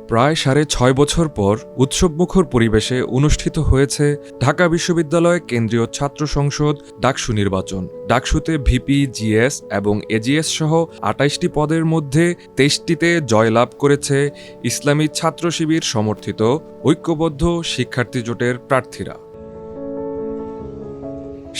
প্রায় ৬.৫ বছর পর উৎসবমুখর পরিবেশে অনুষ্ঠিত হয়েছে ঢাকা বিশ্ববিদ্যালয় কেন্দ্রীয় ছাত্র সংসদ ডাকসু নির্বাচন। ডাকসুতে ভিপি, জিএস এবং এজিএস সহ ২৮টি পদের মধ্যে ২৩টিতে জয়লাভ করেছে ইসলামী ছাত্র শিবির সমর্থিত ঐক্যবদ্ধ শিক্ষার্থী জোটের প্রার্থীরা।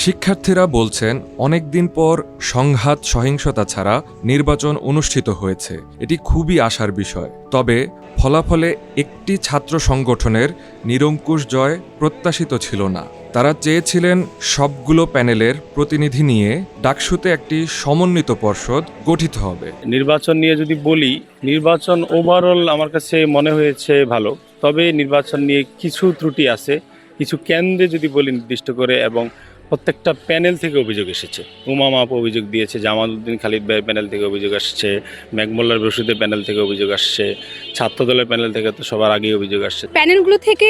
শিক্ষার্থীরা বলছেন, অনেকদিন পর সংঘাত সহিংসতা ছাড়া নির্বাচন অনুষ্ঠিত হয়েছে। এটি খুবই আশার বিষয়। তবে ফলাফলে একটি ছাত্র সংগঠনের নিরঙ্কুশ জয় প্রত্যাশিত ছিল না। তারা চেয়েছিলেন সবগুলো প্যানেলের প্রতিনিধি নিয়ে ডাকসুতে একটি সমন্বিত পর্ষদ গঠিত হবে। নির্বাচন নিয়ে যদি বলি, নির্বাচন ওভারঅল আমার কাছে মনে হয়েছে ভালো। তবে নির্বাচন নিয়ে কিছু ত্রুটি আছে, কিছু কেন্দ্রে যদি বলি নির্দিষ্ট করে, এবং প্রত্যেকটা প্যানেল থেকে অভিযোগ এসেছে। উমামা অভিযোগ দিয়েছে, জামালউদ্দিন খালিদ ভাই প্যানেল থেকে অভিযোগ আসছে, মেঘমোল্লার রশিদের প্যানেল থেকে অভিযোগ আসছে, ছাত্রদলের প্যানেল থেকে তো সবার আগেই অভিযোগ আসছে। প্যানেলগুলো থেকে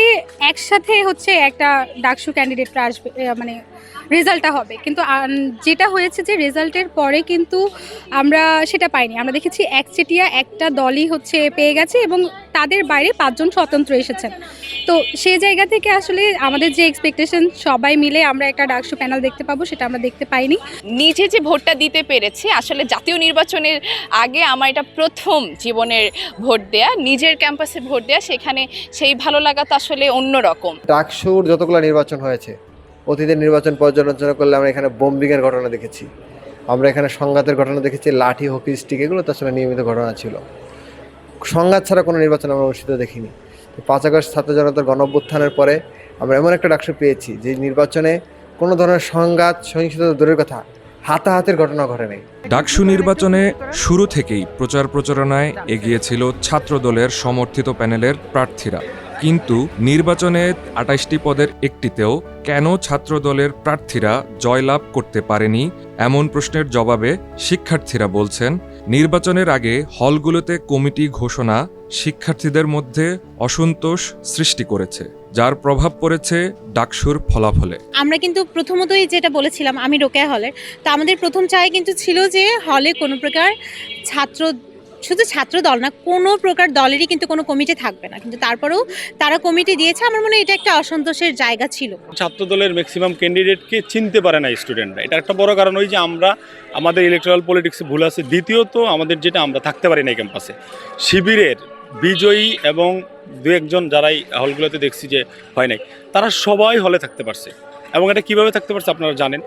একসাথে একটা ডাকসু ক্যান্ডিডেটরা আসবে, মানে রেজাল্টটা হবে। কিন্তু যেটা হয়েছে যে রেজাল্টের পরে কিন্তু আমরা সেটা পাইনি। আমরা দেখেছি একচেটিয়া একটা দলই পেয়ে গেছে এবং তাদের বাইরে 5 জন স্বতন্ত্র এসেছেন। তো সেই জায়গা থেকে আসলে আমাদের যে এক্সপেকটেশন সবাই মিলে আমরা একটা ডাকসু প্যানেল দেখতে পাবো, সেটা আমরা দেখতে পাইনি। নিজে যে ভোটটা দিতে পেরেছি, আসলে জাতীয় নির্বাচনের আগে আমার এটা প্রথম জীবনের ভোট দেয়া, নিজের ক্যাম্পাসে ভোট দেয়া, সেখানে সেই ভালো লাগা তো আসলে অন্যরকম। ডাকসুর যতগুলো নির্বাচন হয়েছে, অতীতের নির্বাচন পর্যালোচনা করলে আমরা এখানে বোম্বিংয়ের ঘটনা দেখেছি, আমরা এখানে সংঘাতের ঘটনা দেখেছি, লাঠি, হকি স্টিক, এগুলো তো আসলে নিয়মিত ঘটনা ছিল। সংঘাত ছাড়া কোনো নির্বাচন আমরা অনুষ্ঠিত দেখিনি। 5 আগস্ট ছাত্র জনতার গণঅভ্যুত্থানের পরে আমরা এমন একটা ডাকসু পেয়েছি যে নির্বাচনে কোনো ধরনের সংঘাত সহিংসতা দূরের কথা, হাতাহাতের ঘটনা ঘটে নেই। ডাকসু নির্বাচনে শুরু থেকেই প্রচার প্রচারণায় এগিয়েছিল ছাত্রদলের সমর্থিত প্যানেলের প্রার্থীরা। কিন্তু নির্বাচনে ২৮টি পদের একটিতেও কেন ছাত্রদলের প্রার্থীরা জয়লাভ করতে পারেনি, এমন প্রশ্নের জবাবে শিক্ষার্থীরা বলছেন, নির্বাচনের আগে হলগুলোতে কমিটি ঘোষণা শিক্ষার্থীদের মধ্যে অসন্তোষ সৃষ্টি করেছে, যার প্রভাব পড়েছে ডাকসুর ফলাফলে। আমরা কিন্তু প্রথমতই যেটা বলেছিলাম, আমি রোকেয়া হলের, তো আমাদের প্রথম চাই কিন্তু ছিল যে হলে কোনো প্রকার শুধু ছাত্র দল না, কোনো প্রকার দলেরই কিন্তু কোনো কমিটি থাকবে না। কিন্তু তারপরেও তারা কমিটি দিয়েছে। আমার মনে হয় এটা একটা অসন্তোষের জায়গা ছিল। ছাত্র দলের ম্যাক্সিমাম ক্যান্ডিডেটকে চিনতে পারে না স্টুডেন্টরা। এটা একটা বড় কারণ ওই যে আমাদের ইলেকট্রাল পলিটিক্সে ভুল আছে। দ্বিতীয়ত আমাদের যেটা আমরা থাকতে পারি না ক্যাম্পাসে, শিবিরের বিজয়ী এবং 2-1 জন যারাই হলগুলোতে দেখছি যে হয় নাই, তারা সবাই হলে থাকতে পারছে। এবং এটা কীভাবে থাকতে পারছে আপনারা জানেন,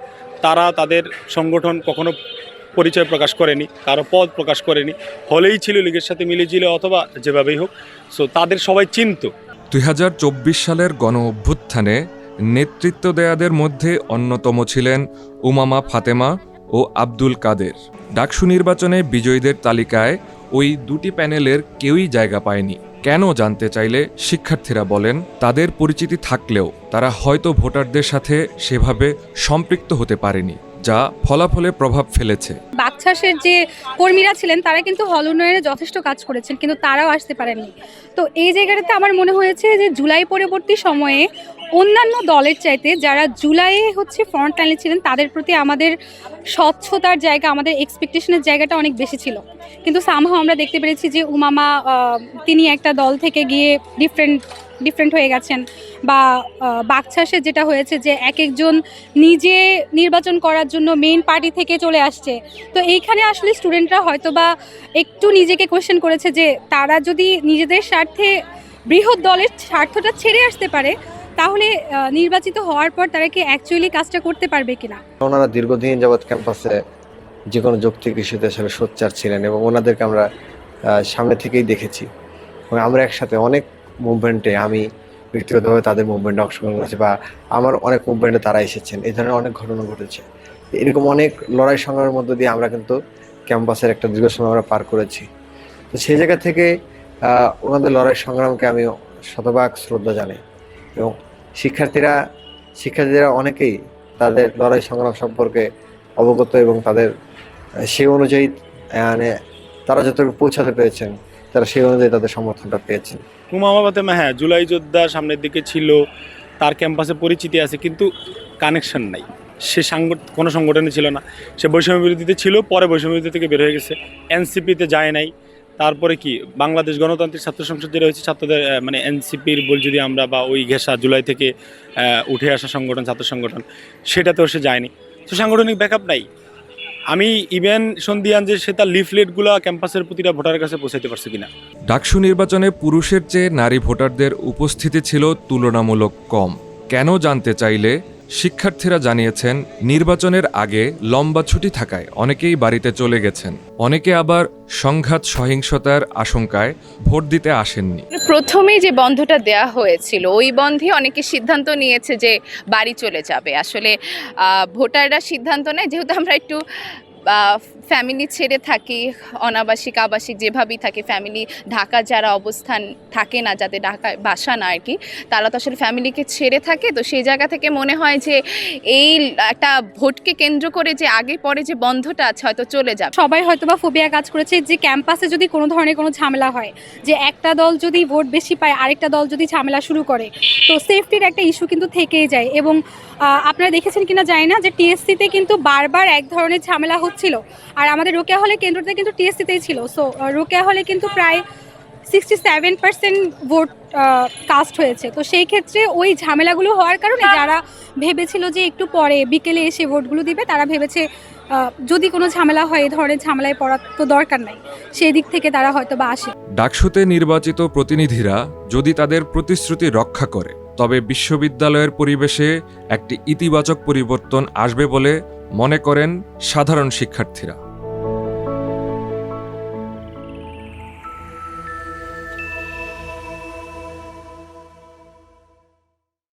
তারা তাদের সংগঠন কখনো পরিচয় প্রকাশ করেনি, কারো পদ প্রকাশ করেনি, হলেই ছিল, লীগের সাথে মিলেছিল অথবা যেভাবেই হোক। সো তাদের সবাই চিনত। ২০২৪ সালের গণ অভ্যুত্থানে নেতৃত্ব দেয়াদের মধ্যে অন্যতম ছিলেন উমামা ফাতেমা ও আব্দুল কাদের। ডাকসু নির্বাচনে বিজয়ীদের তালিকায় ওই দুটি প্যানেলের কেউই জায়গা পায়নি। কেন জানতে চাইলে শিক্ষার্থীরা বলেন, তাদের পরিচিতি থাকলেও তারা হয়তো ভোটারদের সাথে সেভাবে সম্পৃক্ত হতে পারেনি, যা ফলাফলে প্রভাব ফেলেছে। বাকছাসের যে কর্মীরা ছিলেন তারা কিন্তু হল উন্নয়নে যথেষ্ট কাজ করেছেন, কিন্তু তারাও আসতে পারেননি। তো এই জায়গাটাতে আমার মনে হয়েছে যে জুলাই পরবর্তী সময়ে অন্যান্য দলের চাইতে যারা জুলাইয়ে ফ্রন্ট লাইনে ছিলেন, তাদের প্রতি আমাদের স্বচ্ছতার জায়গা, আমাদের এক্সপেকটেশনের জায়গাটা অনেক বেশি ছিল। কিন্তু সামহাও আমরা দেখতে পেরেছি যে উমামা তিনি একটা দল থেকে গিয়ে ডিফারেন্ট হয়ে গেছেন, বা বাকছাসে যেটা হয়েছে যে একজন নিজে নির্বাচন করার জন্য মেইন পার্টি থেকে চলে আসছে। তো এইখানে আসলে স্টুডেন্টরা হয়তোবা একটু নিজেকে কোয়েশ্চেন করেছে যে তারা যদি নিজেদের স্বার্থে বৃহৎ দলের স্বার্থটা ছেড়ে আসতে পারে, তাহলে নির্বাচিত হওয়ার পর তারা কি অ্যাকচুয়ালি কাজটা করতে পারবে কিনা। ওনারা দীর্ঘদিন যাবৎ ক্যাম্পাসে যে কোনো যৌক্তিক ইস্যুতে আসলে সোচ্চার ছিলেন এবং ওনাদেরকে আমরা সামনে থেকেই দেখেছি। এবং আমরা একসাথে অনেক মুভমেন্টে, আমি ব্যক্তিগতভাবে তাদের মুভমেন্টে অংশগ্রহণ করেছি, বা আমার অনেক মুভমেন্টে তারা এসেছেন। এই ধরনের অনেক ঘটনা ঘটেছে। এরকম অনেক লড়াই সংগ্রামের মধ্য দিয়ে আমরা কিন্তু ক্যাম্পাসের একটা দীর্ঘ সময় আমরা পার করেছি। তো সেই জায়গা থেকে ওনাদের লড়াই সংগ্রামকে আমি শতভাগ শ্রদ্ধা জানাই। এবং শিক্ষার্থীরা অনেকেই তাদের লড়াই সংগ্রাম সম্পর্কে অবগত এবং তাদের সেই অনুযায়ী মানে তারা যতটুকু পৌঁছাতে পেরেছেন, তারা সেই অনুযায়ী তাদের সমর্থনটা পেয়েছেন। উমামা ফাতেমা, হ্যাঁ, জুলাই যোদ্ধা সামনের দিকে ছিল, তার ক্যাম্পাসে পরিচিতি আছে, কিন্তু কানেকশন নাই। সে কোনো সংগঠনে ছিল না, সে বৈষম্য বিরোধীতে ছিল, পরে বৈষম্য বিরোধী থেকে বের হয়ে গেছে, এনসিপিতে যায় নাই, তারপরে কি বাংলাদেশ গণতান্ত্রিক ছাত্র সংসদ যেটা হয়েছে ছাত্রদের মানে এনসিপির বল যদি আমরা বা ওই ঘেঁষা জুলাই থেকে উঠে আসা সংগঠন ছাত্র সংগঠন সেটাতেও সে যায়নি। তো সাংগঠনিক ব্যাকআপ নাই। আমি ইভেন সন্ধিয়ান যে সে তার লিফলেটগুলো ক্যাম্পাসের প্রতিটা ভোটারের কাছে পৌঁছাতে পারছে কিনা। ডাকসু নির্বাচনে পুরুষের চেয়ে নারী ভোটারদের উপস্থিতি ছিল তুলনামূলক কম। কেন জানতে চাইলে শিক্ষার্থীরা জানিয়েছেন নির্বাচনের আগে লম্বা ছুটি থাকায় অনেকেই বাড়িতে চলে গেছেন, অনেকে আবার সংঘাত সহিংসতার আশঙ্কায় ভোট দিতে আসেননি। প্রথমেই যে বন্ধটা দেয়া হয়েছিল ওই বন্ধে অনেকে সিদ্ধান্ত নিয়েছে যে বাড়ি চলে যাবে। আসলে ভোটাররা সিদ্ধান্ত নেয়, যেহেতু আমরা একটু ফ্যামিলি ছেড়ে থাকি, অনাবাসিক আবাসিক যেভাবেই থাকে, ফ্যামিলি ঢাকা যারা অবস্থান থাকে না, যাদের ঢাকায় বাসা না আর কি, তারা তো আসলে ফ্যামিলিকে ছেড়ে থাকে। তো সেই জায়গা থেকে মনে হয় যে এই একটা ভোটকে কেন্দ্র করে যে আগে পরে যে বন্ধটা আছে হয়তো চলে যাবে। সবাই হয়তো বা ফোবিয়া কাজ করেছে যে ক্যাম্পাসে যদি কোনো ধরনের কোনো ঝামেলা হয়, যে একটা দল যদি ভোট বেশি পায় আরেকটা দল যদি ঝামেলা শুরু করে, তো সেফটির একটা ইস্যু কিন্তু থেকেই যায়। এবং আপনারা দেখেছেন কিনা জানি না যে টিএসসিতে কিন্তু বারবার এক ধরনের ঝামেলা হচ্ছিল, আর আমাদের রোকেয়া হলে কেন্দ্রতে কিন্তু টিএসসিতেই ছিল। সো রোকেয়া হলে কিন্তু প্রায় 67% ভোট কাস্ট হয়েছে। তো সেই ক্ষেত্রে ওই ঝামেলাগুলো হওয়ার কারণে যারা ভেবেছিল যে একটু পরে বিকেলে এসে ভোটগুলো দিবে, তারা ভেবেছে যদি কোনো ঝামেলা হয় এই ধরনের ঝামেলায় পড়ার তো দরকার নাই, সেই দিক থেকে তারা হয়তো বা আসে। ডাকসুতে নির্বাচিত প্রতিনিধিরা যদি তাদের প্রতিশ্রুতি রক্ষা করে তবে বিশ্ববিদ্যালয়ের পরিবেশে একটি ইতিবাচক পরিবর্তন আসবে বলে মনে করেন সাধারণ শিক্ষার্থীরা।